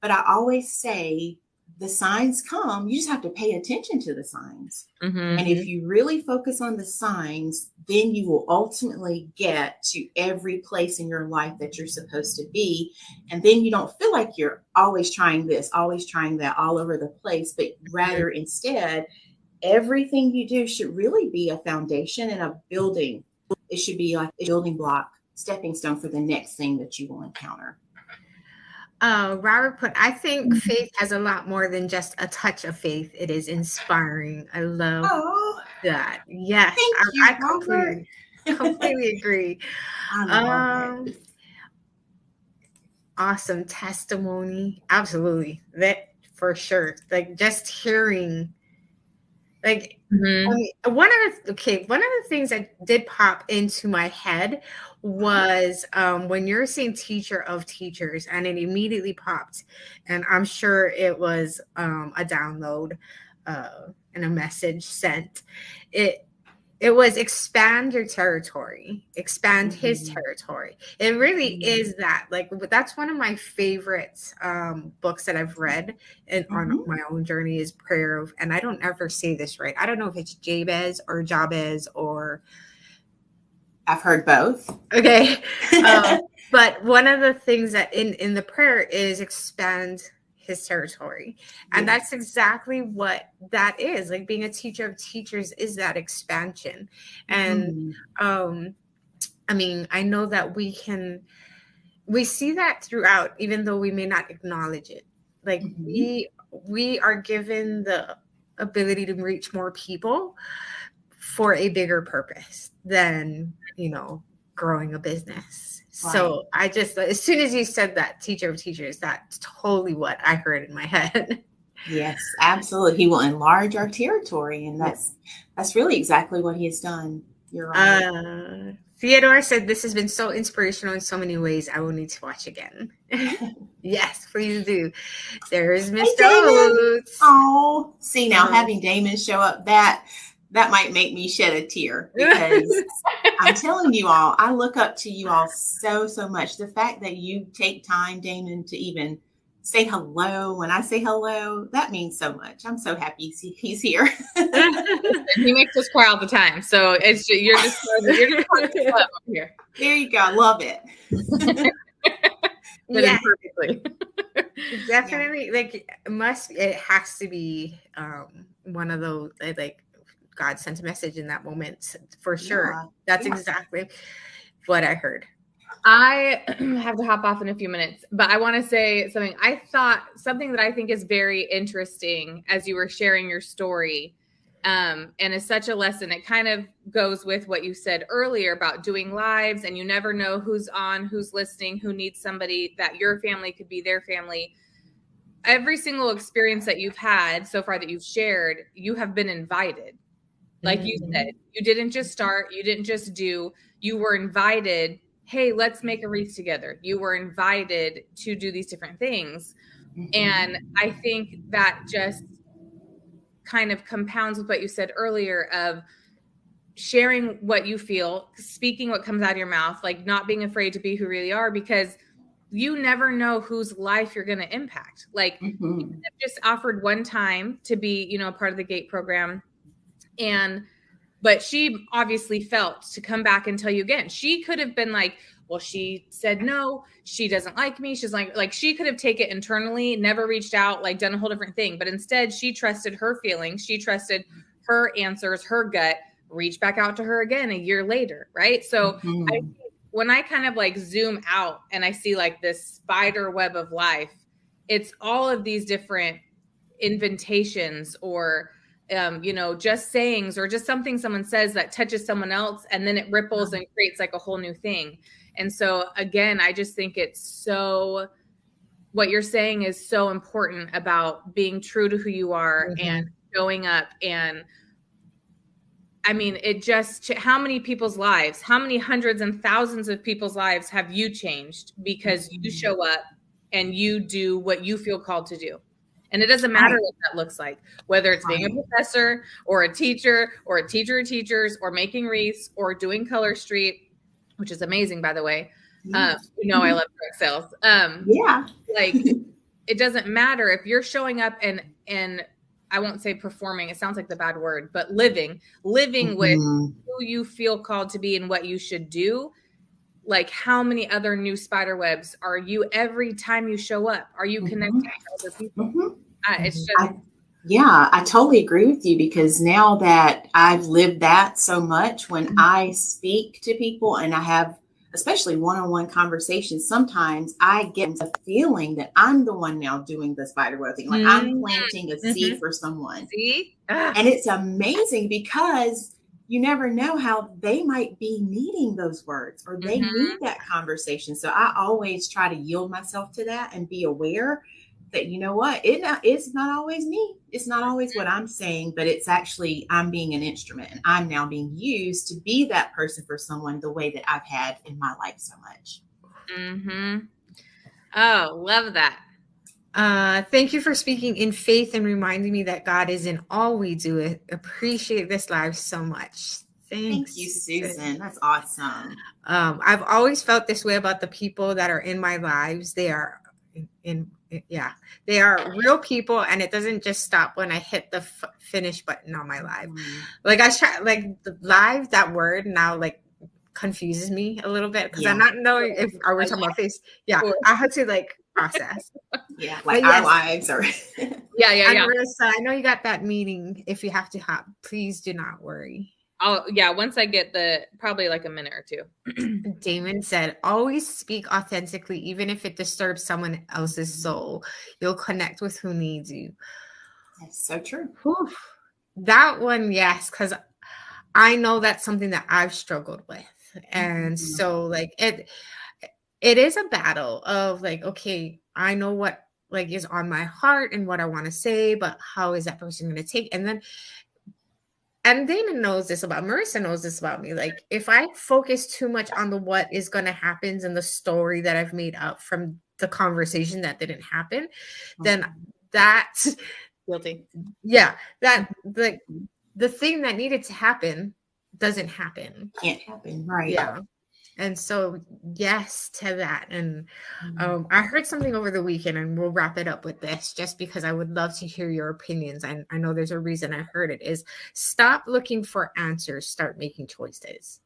But I always say the signs come. You just have to pay attention to the signs. And if you really focus on the signs, then you will ultimately get to every place in your life that you're supposed to be. And then you don't feel like you're always trying this, always trying that, all over the place, but rather instead, everything you do should really be a foundation and a building. It should be like a building block, stepping stone for the next thing that you will encounter. Robert put, I think faith has a lot more than just a touch of faith. It is inspiring. I love that. Yes, I completely agree. I love it. Awesome testimony. Absolutely. That for sure. Like just hearing, like, I mean, one of the things that did pop into my head was when you're saying teacher of teachers, and it immediately popped, and I'm sure it was a download and a message sent. It was expand your territory, expand his territory. It really is that. Like, that's one of my favorite books that I've read on my own journey is Prayer of, and I don't ever say this right. I don't know if it's Jabez or I've heard both. Okay. But one of the things that in the prayer is expand his territory. And that's exactly what that is. Like being a teacher of teachers is that expansion. And I mean, I know that we see that throughout, even though we may not acknowledge it. Like we are given the ability to reach more people for a bigger purpose than, growing a business. Right. So I just, as soon as you said that, teacher of teachers, that's totally what I heard in my head. Yes, absolutely. He will enlarge our territory, and that's really exactly what he has done. You're right. Theodore said, this has been so inspirational in so many ways. I will need to watch again. Yes, please do. There's Mr. Oates. Oh, see now, having Damon show up, that might make me shed a tear, because I'm telling you all, I look up to you all so much. The fact that you take time, Damon, to even say hello when I say hello, that means so much. I'm so happy he's here. He makes us cry all the time. So it's just, you're just over here. There you go. I love it. Yeah, perfectly. Definitely. Like it has to be one of those, like, God sent a message in that moment for sure. Yeah. That's exactly what I heard. I have to hop off in a few minutes, but I want to say something. I thought something that I think is very interesting as you were sharing your story, and is such a lesson. It kind of goes with what you said earlier about doing lives, and you never know who's on, who's listening, who needs somebody, that your family could be their family. Every single experience that you've had so far that you've shared, you have been invited. Like you said, you didn't just start, you didn't just do, you were invited. Hey, let's make a wreath together. You were invited to do these different things. And I think that just kind of compounds with what you said earlier of sharing what you feel, speaking what comes out of your mouth, like not being afraid to be who you really are, because you never know whose life you're going to impact. Like you have just offered one time to be, part of the GATE program. But she obviously felt to come back and tell you again. She could have been like, well, she said no, she doesn't like me. She's like she could have taken it internally, never reached out, like done a whole different thing. But instead, she trusted her feelings. She trusted her answers, her gut, reached back out to her again a year later. Right. So I think when I kind of like zoom out and I see like this spider web of life, it's all of these different invitations or just sayings or just something someone says that touches someone else, and then it ripples and creates like a whole new thing. And so again, I just think what you're saying is so important about being true to who you are and showing up. And I mean, how many people's lives, how many hundreds and thousands of people's lives have you changed because you show up and you do what you feel called to do? And it doesn't matter what that looks like, whether it's being a professor or a teacher of teachers or making wreaths or doing Color Street, which is amazing, by the way. I love direct sales. Like it doesn't matter if you're showing up and I won't say performing, it sounds like the bad word, but living with who you feel called to be and what you should do. Like how many other new spider webs are you every time you show up? Are you connecting to other people? It's just I totally agree with you, because now that I've lived that so much, when I speak to people and I have especially one-on-one conversations, sometimes I get the feeling that I'm the one now doing the spider web thing. Like I'm planting a seed for someone. And it's amazing because you never know how they might be needing those words or they need that conversation. So I always try to yield myself to that and be aware that, you know what, it's not always me. It's not always what I'm saying, but it's actually I'm being an instrument and I'm now being used to be that person for someone the way that I've had in my life so much. Oh, love that. Thank you for speaking in faith and reminding me that God is in all we do. Appreciate this live so much. Thank you, Susan. That's awesome. I've always felt this way about the people that are in my lives. They are they are real people, and it doesn't just stop when I hit the finish button on my live. Like I try, like the live, that word now like confuses me a little bit because I'm not knowing if are we talking about face. I had to like process. Our lives are. And Marissa, I know you got that meeting. If you have to hop, please do not worry. Once I get probably like a minute or two. Damon said, always speak authentically, even if it disturbs someone else's soul. You'll connect with who needs you. That's so true. That one, yes, because I know that's something that I've struggled with. And so like it is a battle of like, okay, I know what like is on my heart and what I want to say, but how is that person going to take? And Dana knows this about Marissa knows this about me. Like if I focus too much on the what is going to happen and the story that I've made up from the conversation that didn't happen, then that's Guilty. yeah, that the thing that needed to happen doesn't happen. Can't happen, right? Yeah. And so, yes to that. And I heard something over the weekend, and we'll wrap it up with this just because I would love to hear your opinions. And I know there's a reason I heard it is stop looking for answers, start making choices.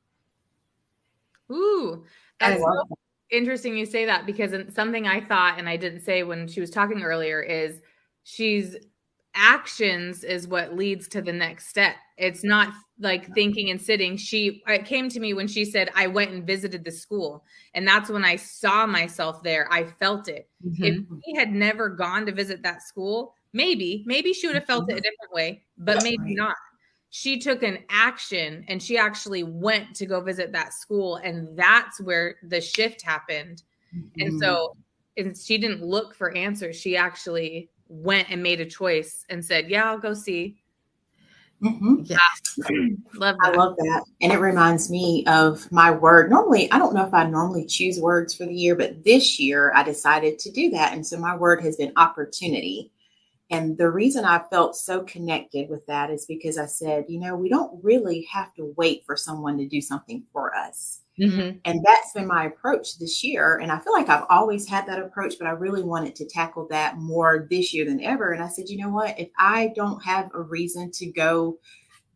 Ooh, that's so interesting you say that, because something I thought and I didn't say when she was talking earlier is she's actions is what leads to the next step. It's not like thinking and sitting. It came to me when she said, I went and visited the school. And that's when I saw myself there. I felt it. If we had never gone to visit that school, maybe she would have felt it a different way, but maybe not. She took an action and she actually went to go visit that school. And that's where the shift happened. And so she didn't look for answers. She actually went and made a choice and said, yeah, I'll go see. Yes. Love that. I love that. And it reminds me of my word. Normally, I don't know if I normally choose words for the year, but this year I decided to do that. And so my word has been opportunity. And the reason I felt so connected with that is because I said, we don't really have to wait for someone to do something for us. And that's been my approach this year. And I feel like I've always had that approach, but I really wanted to tackle that more this year than ever. And I said, you know what, if I don't have a reason to go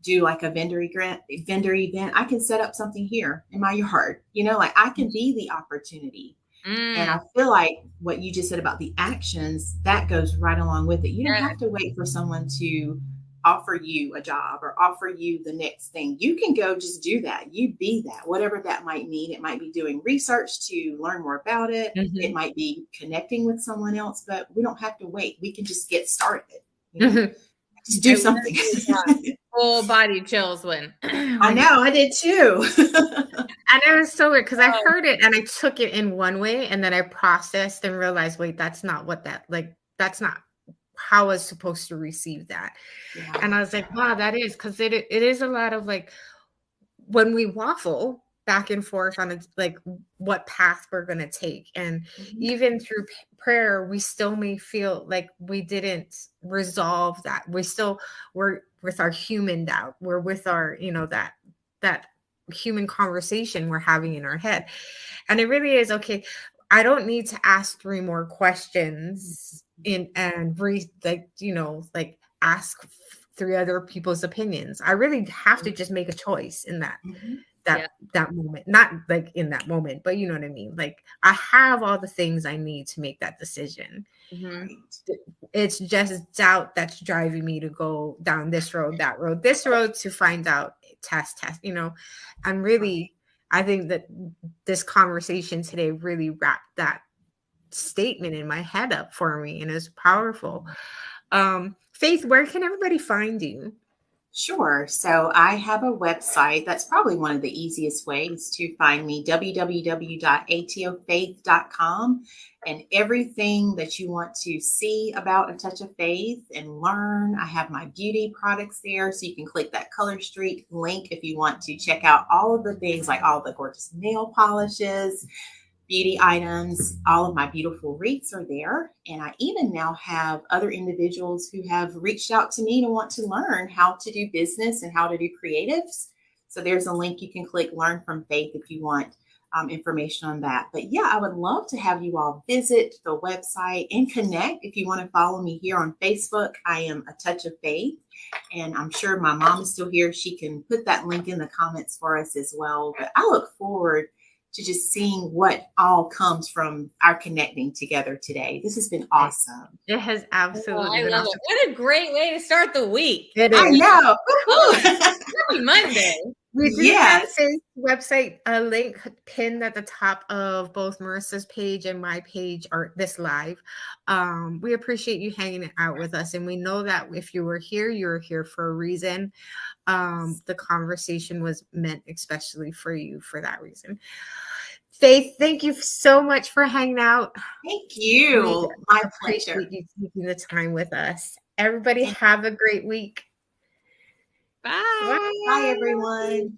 do like a vendor event, I can set up something here in my yard, like I can be the opportunity. And I feel like what you just said about the actions, that goes right along with it. You don't have to wait for someone to offer you a job or offer you the next thing. You can go just do that. You be that, whatever that might mean. It might be doing research to learn more about it. It might be connecting with someone else, but we don't have to wait. We can just get started. Just do something. Full body chills when I know, I did too. And it was so weird because I heard it and I took it in one way and then I processed and realized, wait, that's not how I was supposed to receive that. Yeah. And I was like, wow, that is because it is a lot of like when we waffle back and forth on like what path we're going to take. And even through prayer, we still may feel like we didn't resolve that. We're with our human doubt. We're with our, that human conversation we're having in our head. And it really is, okay, I don't need to ask 3 more questions ask 3 other people's opinions. I really have to just make a choice in that moment, not like in that moment, but you know what I mean? Like I have all the things I need to make that decision. It's just doubt that's driving me to go down this road to find out, test, and really, I think that this conversation today really wrapped that statement in my head up for me, and it's powerful. Faith, where can everybody find you? Sure. So I have a website. That's probably one of the easiest ways to find me, www.atofaith.com. And everything that you want to see about A Touch of Faith and learn, I have my beauty products there. So you can click that Color Street link if you want to check out all of the things, like all the gorgeous nail polishes, beauty items. All of my beautiful wreaths are there. And I even now have other individuals who have reached out to me to want to learn how to do business and how to do creatives. So there's a link you can click, Learn from Faith, if you want information on that. But yeah, I would love to have you all visit the website and connect. If you want to follow me here on Facebook, I am A Touch of Faith. And I'm sure my mom is still here. She can put that link in the comments for us as well. But I look forward to just seeing what all comes from our connecting together today. This has been awesome. It has absolutely been awesome. What a great way to start the week. It is. I know. Happy Monday. We do have Yes. Faith's website link pinned at the top of both Marissa's page and my page or this live. We appreciate you hanging out with us. And we know that if you were here for a reason. The conversation was meant especially for you for that reason. Faith, thank you so much for hanging out. Thank We you. My pleasure. appreciate you taking the time with us. Everybody have a great week. Bye. Bye, everyone.